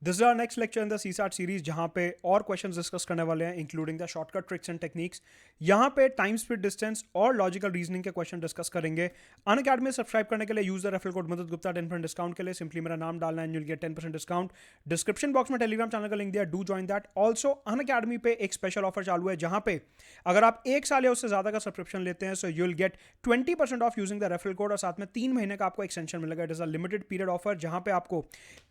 This is our next lecture in the CSAT series, जहां पे और क्वेश्चंस डिस्कस करने वाले हैं including the shortcut tricks and techniques. यहां पे टाइम स्पीड डिस्टेंस और लॉजिकल रीजनिंग के क्वेश्चन डिस्कस करेंगे। अनअकैडमी सब्सक्राइब करने के लिए यूज द रेफरल कोड मदद गुप्ता 10% डिस्काउंट के लिए सिंपली मेरा नाम डालना है, you'll get 10% discount. Description box में टेलीग्राम चैनल का लिंक दिया, do join that. Also Unacademy पे एक स्पेशल ऑफर चालू है, जहां पे अगर आप 1 साल या उससे ज्यादा का सब्सक्रिप्शन लेते हैं, so you'll get 20% off using the referral code, और साथ में 3 महीने का आपको एक्सटेंशन मिलेगा। It is a limited period offer, जहां पे आपको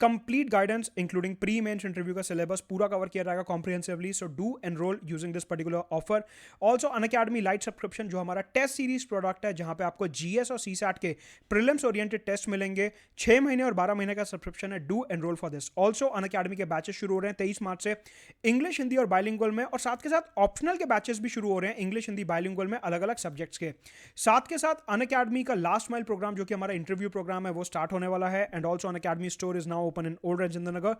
complete guidance including pre mains interview का सिलेबस पूरा कवर किया जाएगा comprehensively. So do enroll using this particular offer. Also Unacademy Lite subscription, जो हमारा टेस्ट सीरीज प्रोडक्ट है, जहां पे आपको जीएस और सीसैट के प्रीलिम्स ओरिएंटेड टेस्ट मिलेंगे। 6 महीने और 12 महीने का सब्सक्रिप्शन है। Do enrol for this. Also Unacademy के बैचेस शुरू हो रहे हैं 23 मार्च से, इंग्लिश, हिंदी और बाइलिंगुअल में, और साथ के साथ ऑप्शनल के बैचेस भी शुरू हो रहे हैं इंग्लिश, हिंदी, बाइलिंगुअल में, अलग अलग सब्जेक्ट्स के साथ के साथ। अनअकैडमी का लास्ट माइल प्रोग्राम, जो कि हमारा इंटरव्यू प्रोग्राम है, वो स्टार्ट होने वाला है। And also Unacademy store is now open in old Rajendra Nagar.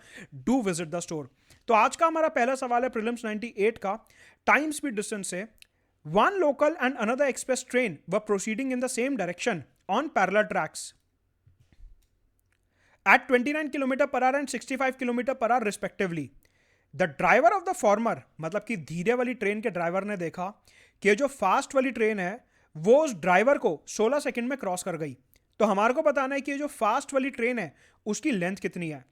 Do visit the store. तो आज का हमारा पहला सवाल है प्रीलिम्स 98 का, टाइम स्पीड डिस्टेंस से। One local and another express train were proceeding in the same direction on parallel tracks at 29 kilometre per hour and 65 kilometre per hour respectively. The driver of the former, मतलब कि धीरे वाली train के driver ने देखा कि जो fast वाली ट्रेन है वो उस ड्राइवर को 16 सेकंड में क्रॉस कर गई। तो हमारे को बताना है कि जो फास्ट वाली ट्रेन है उसकी लेंथ कितनी है।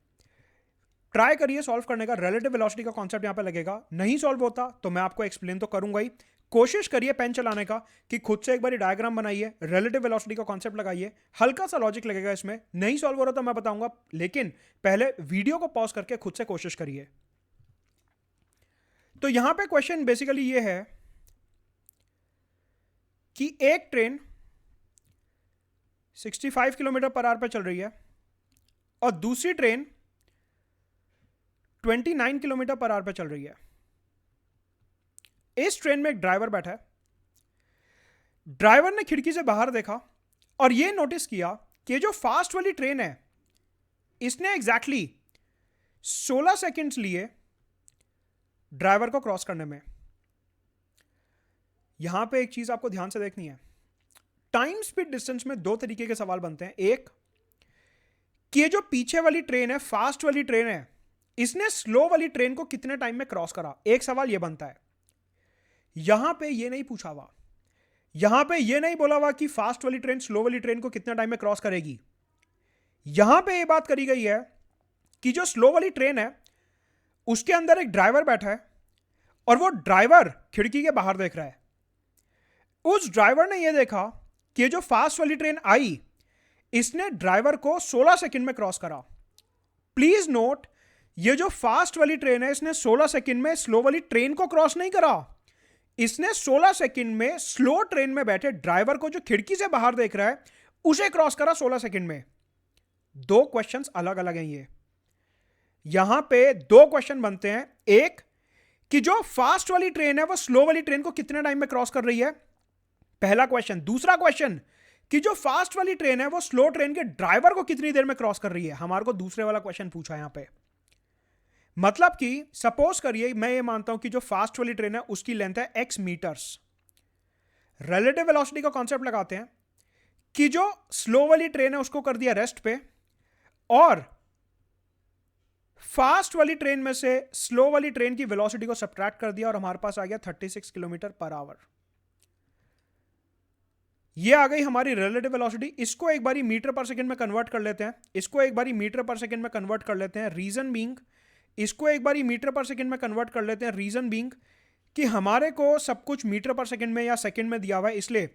ट्राई करिए सॉल्व करने का। रिलेटिव वेलोसिटी का कॉन्सेप्ट यहां पे लगेगा। नहीं सॉल्व होता तो मैं आपको एक्सप्लेन तो करूंगा ही। कोशिश करिए पेन चलाने का कि खुद से एक बार डायग्राम बनाइए, रिलेटिव वेलोसिटी का कॉन्सेप्ट लगाइए, हल्का सा लॉजिक लगेगा इसमें। नहीं सॉल्व हो रहा तो मैं बताऊंगा, लेकिन पहले वीडियो को पॉज करके खुद से कोशिश करिए। तो यहां पे क्वेश्चन बेसिकली ये है कि एक ट्रेन 65 किलोमीटर पर आवर पे चल रही है और दूसरी ट्रेन 29 किलोमीटर पर आवर पे चल रही है। इस ट्रेन में एक ड्राइवर बैठा है। ड्राइवर ने खिड़की से बाहर देखा और यह नोटिस किया कि जो फास्ट वाली ट्रेन है इसने एग्जैक्टली 16 सेकंड्स लिए ड्राइवर को क्रॉस करने में। यहां पे एक चीज आपको ध्यान से देखनी है। टाइम स्पीड डिस्टेंस में दो तरीके के सवाल बनते हैं। एक कि ये जो पीछे वाली ट्रेन है, फास्ट वाली ट्रेन है, इसने स्लो वाली ट्रेन को कितने टाइम में क्रॉस करा। एक सवाल यह बनता है। यहां पे यह नहीं पूछा हुआ, यहां पे यह नहीं बोला हुआ कि फास्ट वाली ट्रेन स्लो वाली ट्रेन को कितने टाइम में क्रॉस करेगी। यहां पे यह बात करी गई है कि जो स्लो वाली ट्रेन है उसके अंदर एक ड्राइवर बैठा है और वो ड्राइवर खिड़की के बाहर देख रहा है। उस ड्राइवर ने यह देखा कि जो फास्ट वाली ट्रेन आई इसने ड्राइवर को 16 सेकंड में क्रॉस करा। प्लीज नोट, ये जो फास्ट वाली ट्रेन है इसने 16 सेकंड में स्लो वाली ट्रेन को क्रॉस नहीं करा। इसने 16 सेकंड में स्लो ट्रेन में बैठे ड्राइवर को, जो खिड़की से बाहर देख रहा है, उसे क्रॉस करा 16 सेकंड में। दो क्वेश्चंस अलग अलग हैं। ये यहां पे दो क्वेश्चन बनते हैं। एक कि जो फास्ट वाली ट्रेन है वो स्लो वाली ट्रेन को कितने टाइम में क्रॉस कर रही है, पहला क्वेश्चन। दूसरा क्वेश्चन कि जो फास्ट वाली ट्रेन है वो स्लो ट्रेन के ड्राइवर को कितनी देर में क्रॉस कर रही है। हमारे को दूसरे वाला क्वेश्चन पूछा यहां पे। मतलब कि सपोज करिए मैं ये मानता हूं कि जो फास्ट वाली ट्रेन है उसकी लेंथ है x मीटर्स। रिलेटिव वेलोसिटी का कॉन्सेप्ट लगाते हैं कि जो स्लो वाली ट्रेन है उसको कर दिया रेस्ट पे, और फास्ट वाली ट्रेन में से स्लो वाली ट्रेन की वेलोसिटी को सब्ट्रैक्ट कर दिया और हमारे पास आ गया 36 किलोमीटर पर आवर। ये आ गई हमारी रिलेटिव वेलोसिटी। इसको एक बारी मीटर पर सेकंड में कन्वर्ट कर लेते हैं, इसको एक बारी मीटर पर सेकंड में कन्वर्ट कर लेते हैं। रीजन बीइंग, इसको एक बारी मीटर पर सेकंड में कन्वर्ट कर लेते हैं। रीजन बीइंग कि हमारे को सब कुछ मीटर पर सेकंड में या सेकंड में दिया हुआ है, इसलिए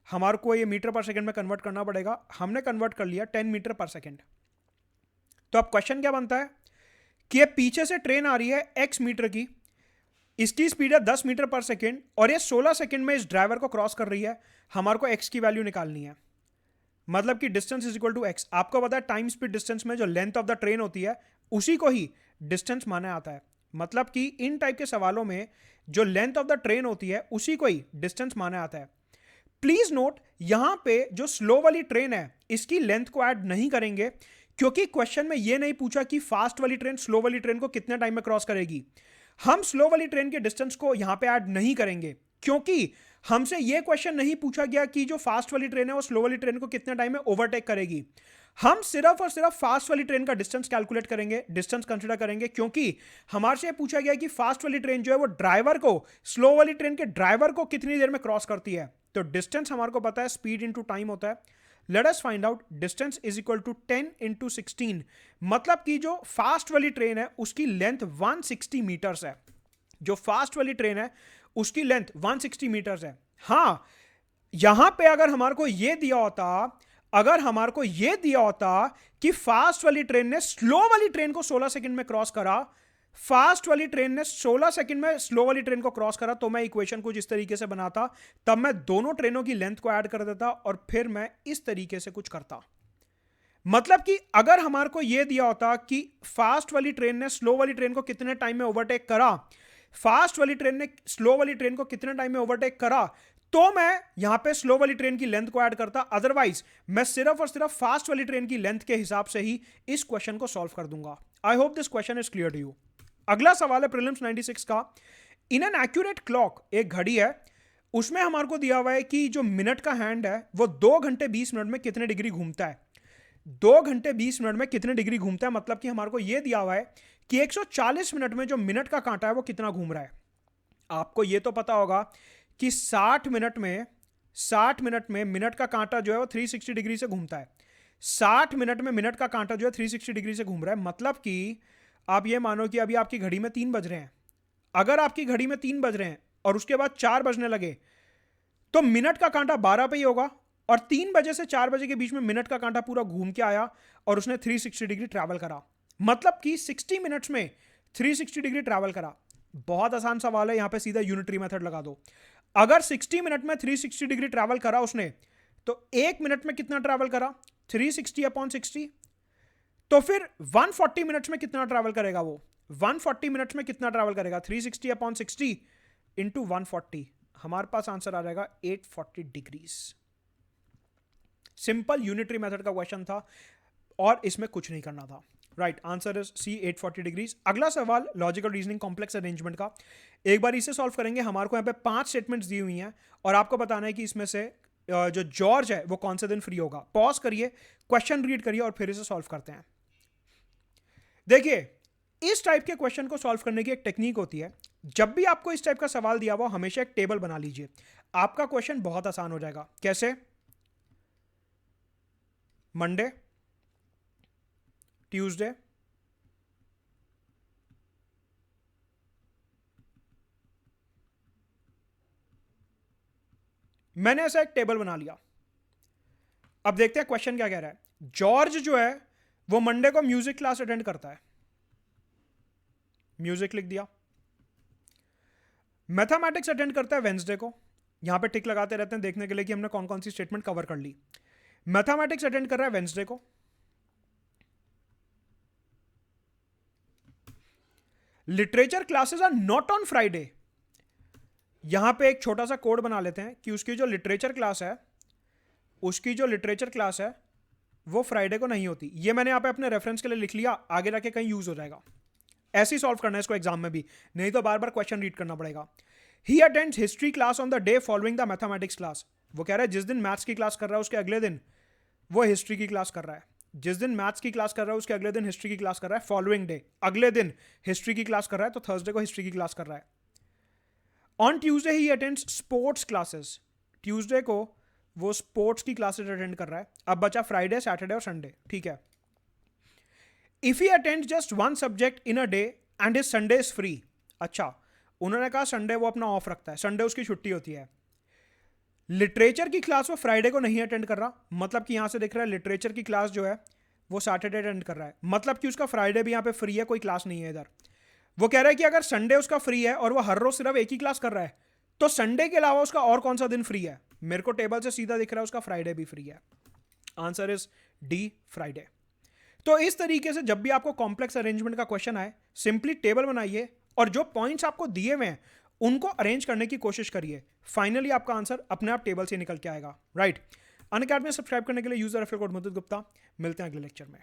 हमारे को ये मीटर पर सेकंड में कन्वर्ट करना पड़ेगा। हमने कन्वर्ट कर लिया 10 मीटर पर सेकंड। तो अब क्वेश्चन क्या बनता है कि ये पीछे से ट्रेन आ रही है x मीटर की, इसकी स्पीड है 10 मीटर पर सेकंड और ये 16 सेकंड में इस ड्राइवर को क्रॉस कर रही है। हमारे को x की वैल्यू निकालनी है, मतलब कि distance is equal to x। आपको पता है टाइम स्पीड डिस्टेंस में जो लेंथ ऑफ द ट्रेन होती है उसी को ही डिस्टेंस माना आता है। मतलब कि इन टाइप के सवालों में जो लेंथ ऑफ द ट्रेन होती है उसी को ही डिस्टेंस माना आता है। प्लीज नोट, यहां पे जो स्लो वाली ट्रेन है इसकी लेंथ को ऐड नहीं करेंगे, क्योंकि क्वेश्चन में यह नहीं पूछा कि फास्ट वाली ट्रेन स्लो वाली ट्रेन को कितने टाइम में क्रॉस करेगी। हम स्लो वाली ट्रेन के डिस्टेंस को यहां पे ऐड नहीं करेंगे, क्योंकि हमसे यह क्वेश्चन नहीं पूछा गया कि जो फास्ट वाली ट्रेन है वो स्लो वाली ट्रेन को कितने टाइम में ओवरटेक करेगी। हम सिर्फ और सिर्फ फास्ट वाली ट्रेन का डिस्टेंस कैलकुलेट करेंगे, डिस्टेंस कंसीडर करेंगे, क्योंकि हमारे से पूछा गया कि फास्ट वाली ट्रेन जो है वो ड्राइवर को, स्लो वाली ट्रेन के ड्राइवर को कितनी देर में क्रॉस करती है। तो डिस्टेंस हमारे को पता है स्पीड इंटू टाइम होता है। Let us find out distance is equal to 10 into 16, मतलब कि जो फास्ट वाली ट्रेन है उसकी लेंथ 160 मीटर्स है। जो फास्ट वाली ट्रेन है उसकी लेंथ 160 मीटर्स है। हाँ, यहां पे अगर हमारे को यह दिया होता कि फास्ट वाली ट्रेन ने स्लो वाली ट्रेन को 16 सेकंड में क्रॉस करा, फास्ट वाली ट्रेन ने 16 सेकंड में स्लो वाली ट्रेन को क्रॉस करा, तो मैं इक्वेशन कुछ इस तरीके से बनाता, तब मैं दोनों ट्रेनों की लेंथ को ऐड कर देता और फिर मैं इस तरीके से कुछ करता। मतलब कि अगर हमारे को यह दिया होता कि फास्ट वाली ट्रेन ने स्लो वाली ट्रेन को कितने टाइम में ओवरटेक करा, फास्ट वाली ट्रेन ने स्लो वाली ट्रेन को कितने टाइम में ओवरटेक करा, तो मैं यहां पे स्लो वाली ट्रेन की लेंथ को ऐड करता। अदरवाइज मैं सिर्फ और सिर्फ फास्ट वाली ट्रेन की लेंथ के हिसाब से ही इस क्वेश्चन को सॉल्व कर दूंगा। I hope this question is clear to you. अगला सवाल है प्रीलिम्स 96 का। इन एन एक्यूरेट क्लॉक, एक घड़ी है, उसमें हमारे को दिया हुआ है कि जो मिनट का हैंड है वो 2 घंटे 20 मिनट में कितने डिग्री घूमता है। 2 घंटे 20 मिनट में कितने डिग्री घूमता है, मतलब कि हमारे को यह दिया हुआ है कि 140 मिनट में जो मिनट का कांटा है वो कितना घूम रहा है। आपको यह तो पता होगा कि 60 मिनट में मिनट का कांटा जो है वो 360 डिग्री से घूमता है। 60 मिनट में मिनट का कांटा जो है 360 डिग्री से घूम रहा है, मतलब कि आप ये मानो कि अभी आपकी घड़ी में 3 बज रहे हैं। अगर आपकी घड़ी में 3 बज रहे हैं और उसके बाद 4 बजने लगे, तो मिनट का कांटा 12 पे ही होगा, और 3 बजे से 4 बजे के बीच में मिनट का कांटा पूरा घूम के आया और उसने 360 डिग्री ट्रैवल करा, मतलब कि 60 मिनट्स में 360 डिग्री ट्रैवल करा। बहुत आसान सवाल है, यहां पे सीधा यूनिटरी मेथड लगा दो। अगर 60 मिनट में 360 डिग्री ट्रैवल करा उसने, तो 1 मिनट में कितना ट्रैवल करा, 360 अपॉन 60। तो फिर 140 मिनट्स में कितना ट्रैवल करेगा वो, 140 मिनट्स में कितना ट्रैवल करेगा, 360 अपॉन 60 इंटू 140, हमारे पास आंसर आ जाएगा 840 डिग्रीज। सिंपल यूनिटरी मेथड का क्वेश्चन था और इसमें कुछ नहीं करना था। Right, answer is C, 840 degrees. अगला सवाल लॉजिकल रीजनिंग कॉम्प्लेक्स अरेंजमेंट का। एक बार इसे सॉल्व करेंगे। हमारे को यहाँ पे 5 स्टेटमेंट्स दी हुई हैं और आपको बताना है कि इसमें से जो जॉर्ज है वो कौन से दिन फ्री होगा। पॉज करिए, क्वेश्चन रीड करिए और फिर इसे सॉल्व करते हैं। देखिए, इस टाइप के क्वेश्चन को सॉल्व करने की एक टेक्निक होती है। जब भी आपको इस टाइप का सवाल दिया हुआ, हमेशा एक टेबल बना लीजिए, आपका क्वेश्चन बहुत आसान हो जाएगा। कैसे? मंडे, ट्यूसडे, मैंने ऐसा एक टेबल बना लिया। अब देखते हैं क्वेश्चन क्या कह रहा है। जॉर्ज जो है वो मंडे को म्यूजिक क्लास अटेंड करता है, म्यूजिक लिख दिया। मैथमेटिक्स अटेंड करता है वेंसडे को, यहां पे टिक लगाते रहते हैं देखने के लिए कि हमने कौन कौन सी स्टेटमेंट कवर कर ली। मैथमेटिक्स अटेंड कर रहा है वेंसडे को। Literature classes are not on Friday. यहां पे एक छोटा सा कोड बना लेते हैं कि उसकी जो लिटरेचर क्लास है वो फ्राइडे को नहीं होती। ये मैंने यहां पे अपने रेफरेंस के लिए लिख लिया, आगे जाके कहीं यूज हो जाएगा। ऐसे ही सॉल्व करना है इसको एग्जाम में भी, नहीं तो बार बार क्वेश्चन रीड करना पड़ेगा। He attends history class on the day following the mathematics class. वो कह रहा है जिस दिन मैथ्स की क्लास कर रहा है उसके अगले दिन वो हिस्ट्री की क्लास कर रहा है। जिस दिन मैथ्स की क्लास कर रहा है उसके अगले दिन हिस्ट्री की क्लास कर रहा है। फॉलोइंग डे, अगले दिन हिस्ट्री की क्लास कर रहा है, तो थर्सडे को हिस्ट्री की क्लास कर रहा है। On Tuesday he attends sports classes. Tuesday को वो स्पोर्ट्स की क्लासेस अटेंड कर रहा है। अब बचा फ्राइडे, सैटरडे और संडे, ठीक है। If he attend just one subject in a day and his Sunday is free. अच्छा, उन्होंने कहा संडे वो अपना ऑफ रखता है, संडे उसकी छुट्टी होती है। लिटरेचर की क्लास वो फ्राइडे को नहीं अटेंड कर रहा, मतलब कि यहां से दिख रहा है लिटरेचर की क्लास जो है वो सैटरडे अटेंड कर रहा है, मतलब कि उसका फ्राइडे भी यहां पे फ्री है, कोई क्लास नहीं है इधर। वो कह रहा है कि अगर संडे उसका फ्री है और वो हर रोज सिर्फ एक ही क्लास कर रहा है, तो संडे के अलावा उसका और कौन सा दिन फ्री है। मेरे को टेबल से सीधा दिख रहा है उसका फ्राइडे भी फ्री है। Answer is D, Friday. तो इस तरीके से जब भी आपको कॉम्प्लेक्स अरेंजमेंट का क्वेश्चन आए, सिंपली टेबल बनाइए और जो पॉइंट्स आपको दिए हुए हैं उनको अरेंज करने की कोशिश करिए। फाइनली आपका आंसर अपने आप टेबल से निकल के आएगा। राइट, अनअकैडमी में सब्सक्राइब करने के लिए यूजर रेफरल कोड मुद्दत गुप्ता। मिलते हैं अगले लेक्चर में।